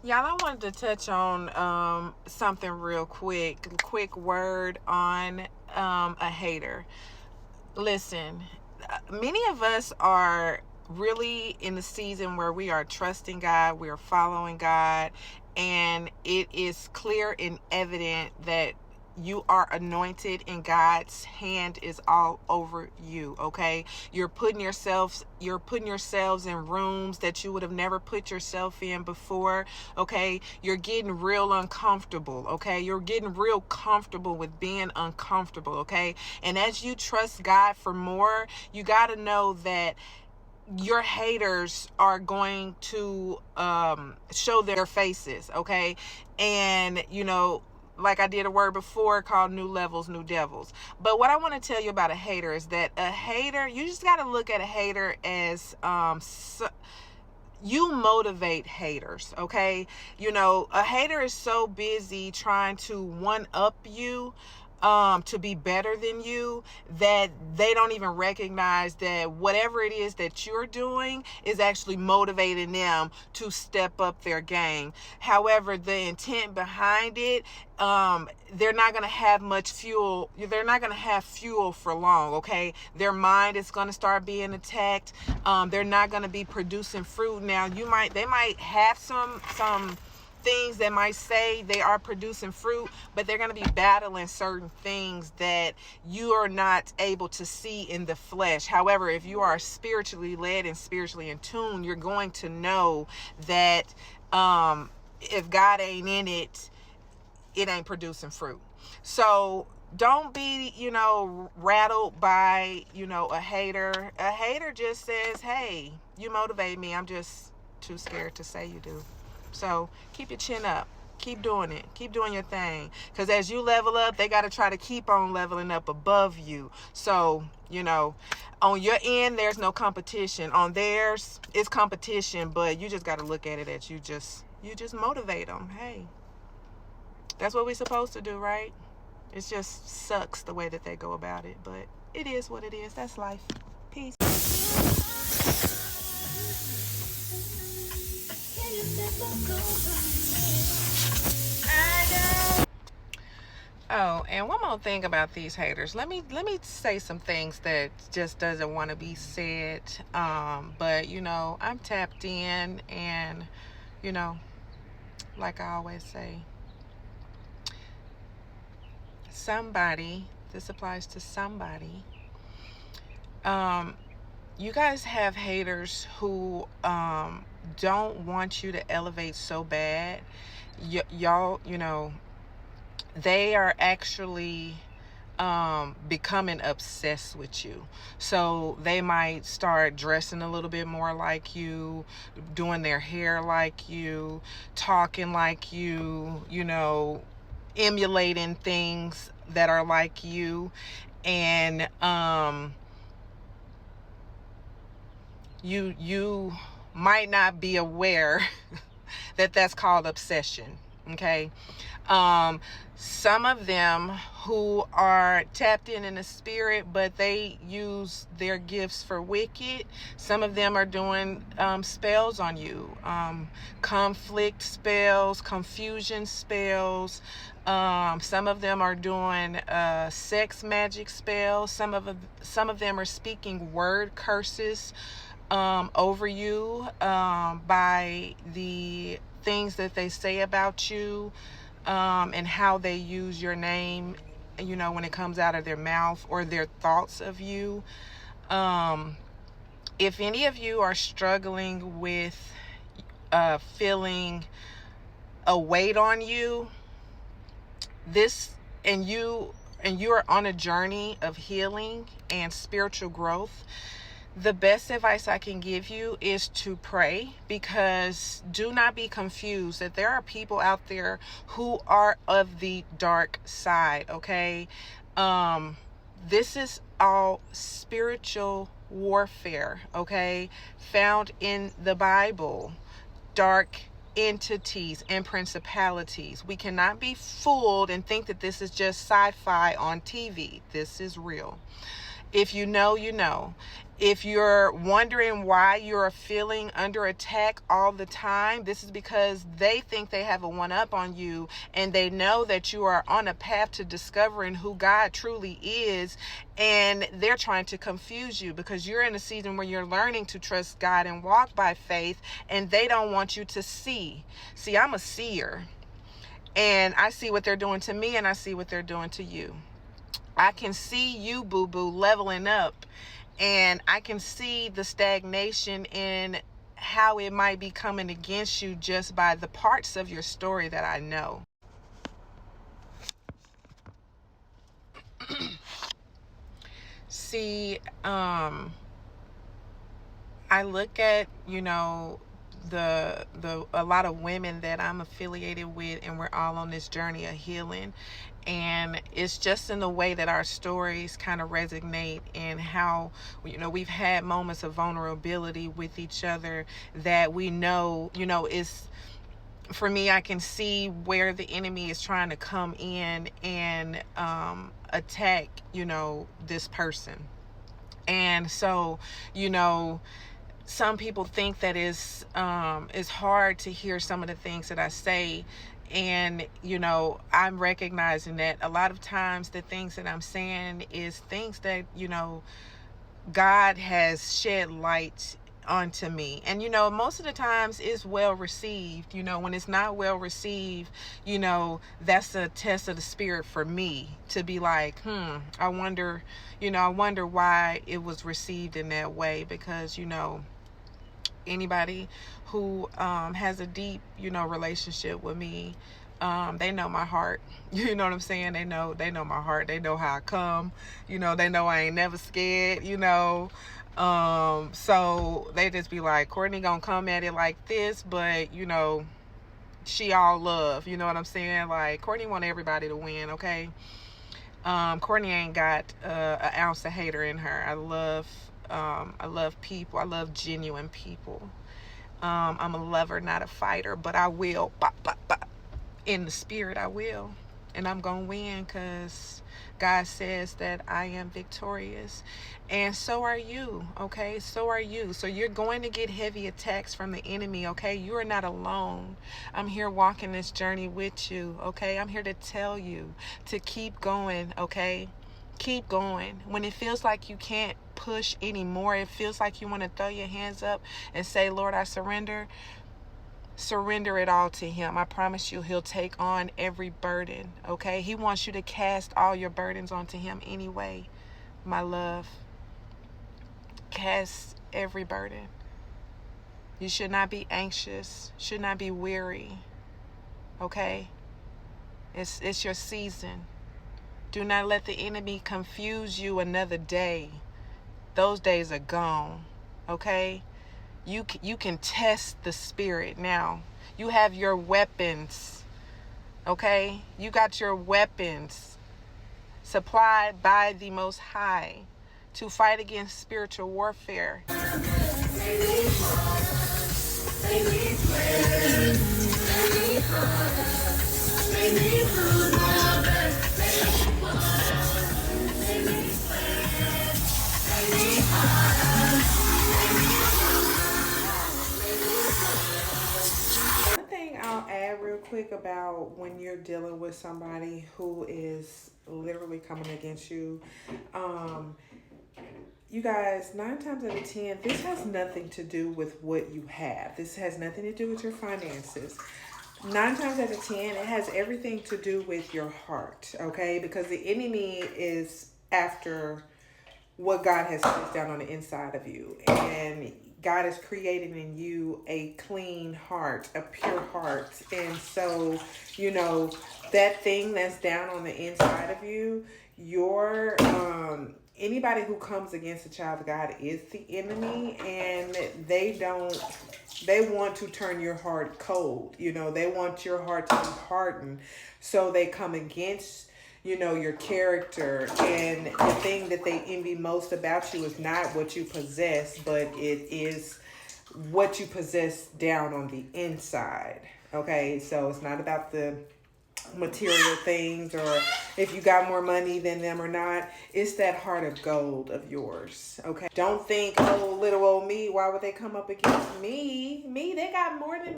Y'all, I wanted to touch on something real quick. Quick word on a hater. Listen, many of us are really in the season where we are trusting God, we are following God, and it is clear and evident that you are anointed and God's hand is all over you. Okay, you're putting yourselves in rooms that you would have never put yourself in before. Okay, you're getting real uncomfortable. Okay, you're getting real comfortable with being uncomfortable. Okay, and as you trust God for more, you got to know that your haters are going to show their faces. Okay, and like I did a word before called new levels, new devils. But what I want to tell you about a hater is that a hater, you just got to look at a hater as you motivate haters. Okay, a hater is so busy trying to one up you, to be better than you, that they don't even recognize that whatever it is that you're doing is actually motivating them to step up their game. However, the intent behind it, they're not going to have much fuel. They're not going to have fuel for long. Okay, their mind is going to start being attacked. They're not going to be producing fruit. Now they might have some things that might say they are producing fruit, but they're going to be battling certain things that you are not able to see in the flesh. However, if you are spiritually led and spiritually in tune, you're going to know that if God ain't in it, it ain't producing fruit. So don't be, rattled by, a hater. A hater just says, hey, you motivate me. I'm just too scared to say you do. So keep your chin up. Keep doing it. Keep doing your thing. Because as you level up, they got to try to keep on leveling up above you. So, on your end, there's no competition. On theirs, it's competition. But you just got to look at it as you just motivate them. Hey, that's what we're supposed to do, right? It just sucks the way that they go about it. But it is what it is. That's life. Peace. Oh, and one more thing about these haters. Let me say some things that just doesn't want to be said. But I'm tapped in, and you know, like I always say, somebody. This applies to somebody. You guys have haters who don't want you to elevate so bad. Y'all, they are actually becoming obsessed with you. So they might start dressing a little bit more like you, doing their hair like you, talking like you, emulating things that are like you. And you might not be aware that that's called obsession. Okay. Some of them who are tapped in the spirit, but they use their gifts for wicked. Some of them are doing spells on you, conflict spells, confusion spells. Some of them are doing sex magic spells. Some of them are speaking word curses over you by the things that they say about you, and how they use your name, when it comes out of their mouth, or their thoughts of you. If any of you are struggling with feeling a weight on you, and you are on a journey of healing and spiritual growth, the best advice I can give you is to pray, because do not be confused that there are people out there who are of the dark side. Okay. This is all spiritual warfare. Okay. Found in the Bible. Dark entities and principalities. We cannot be fooled and think that this is just sci-fi on TV. This is real. If you know, you know. If you're wondering why you're feeling under attack all the time, this is because they think they have a one up on you, and they know that you are on a path to discovering who God truly is, and they're trying to confuse you because you're in a season where you're learning to trust God and walk by faith, and they don't want you to see. See, I'm a seer, and I see what they're doing to me, and I see what they're doing to you. I can see you, boo-boo, leveling up, and I can see the stagnation in how it might be coming against you just by the parts of your story that I know. See, I look at, the a lot of women that I'm affiliated with, and we're all on this journey of healing, and it's just in the way that our stories kind of resonate, and how we've had moments of vulnerability with each other that we know is, for me, I can see where the enemy is trying to come in and attack this person. And so some people think that it's hard to hear some of the things that I say, and I'm recognizing that a lot of times the things that I'm saying is things that God has shed light onto me, and most of the times it's well received. When it's not well received, that's a test of the spirit for me to be like, I wonder why it was received in that way, because anybody who has a deep relationship with me, they know my heart. You know what I'm saying? They know my heart. They know how I come. They know I ain't never scared. So they just be like, Courtney gonna come at it like this, but she all love. You know what I'm saying? Like, Courtney want everybody to win. Okay. Courtney ain't got an ounce of hater in her. I love people. I love genuine people. I'm a lover, not a fighter, but I will, in the spirit, I will. And I'm going to win, because God says that I am victorious. And so are you, okay? So are you. So you're going to get heavy attacks from the enemy, okay? You are not alone. I'm here walking this journey with you, okay? I'm here to tell you to keep going, okay? Keep going. When it feels like you can't push anymore, it feels like you want to throw your hands up and say, Lord, I surrender. Surrender it all to him. I promise you, he'll take on every burden, okay? He wants you to cast all your burdens onto him anyway, my love. Cast every burden. You should not be anxious, should not be weary, okay? It's your season. Do not let the enemy confuse you another day. Those days are gone, okay? You can test the spirit now. You have your weapons, okay? You got your weapons supplied by the Most High to fight against spiritual warfare. I'll add real quick about when you're dealing with somebody who is literally coming against you. You guys, 9 times out of 10, this has nothing to do with what you have. This has nothing to do with your finances. 9 times out of 10, it has everything to do with your heart, okay? Because the enemy is after what God has placed down on the inside of you. And God has created in you a clean heart, a pure heart. And so, that thing that's down on the inside of you, anybody who comes against a child of God is the enemy, and they want to turn your heart cold. They want your heart to be hardened. So they come against your character, and the thing that they envy most about you is not what you possess, but it is what you possess down on the inside. Okay, so it's not about the material things, or if you got more money than them or not. It's that heart of gold of yours. Okay, don't think, oh, little old me, why would they come up against me? They got more than